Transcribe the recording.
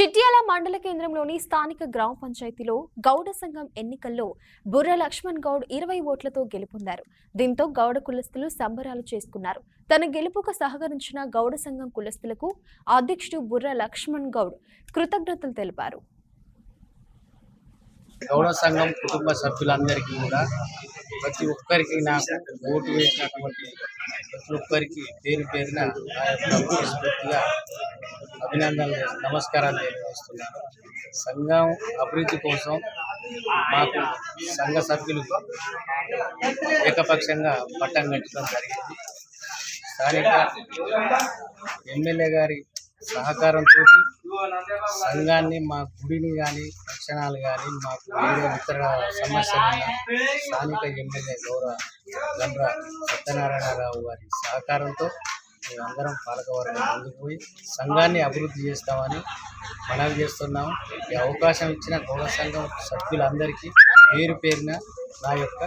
చిట్యాల మండల కేంద్రంలోని స్థానిక గ్రామ పంచాయతీలో గౌడ సంఘం ఎన్నికల్లో బుర్ర లక్ష్మణ్ గౌడ్ 20 ఓట్లతో గెలుపొందారు. దీంతో గౌడ కులస్తులు సంబరాలు చేసుకున్నారు. తన గెలుపుకు సహకరించిన గౌడ సంఘం కులస్తులకు అధ్యక్షుడు బుర్ర లక్ష్మణ్ గౌడ్ కృతజ్ఞతలు తెలిపారు. గౌడ సంఘం కుటుంబ సభ్యులందరికీ కూడా ప్రతి ఒక్కరికి నాకు ఓటు వేసినటువంటి ప్రతి ఒక్కరికి పేరు పేరున స్ఫూర్తిగా అభినందనలు నమస్కారాలు తెలియజేస్తున్నాను. సంఘం అభివృద్ధి కోసం మాకు సంఘ సభ్యులు ఏకపక్షంగా పట్టం కట్టడం జరిగింది. స్థానిక ఎమ్మెల్యే గారి సహకారంతో సంఘాన్ని, మా గుడిని కానీ, రక్షణాలు కానీ, మాకు వేరే ఇతర సమస్యలు స్థానిక ఎమ్మెల్యే గౌరవ గండ్ర సత్యనారాయణరావు గారి సహకారంతో మేమందరం పాలకవర్గం ముందుకు పోయి సంఘాన్ని అభివృద్ధి చేస్తామని మనవి చేస్తున్నాము. ఈ అవకాశం ఇచ్చిన గౌడ సంఘం సభ్యులందరికీ పేరు పేరున నా యొక్క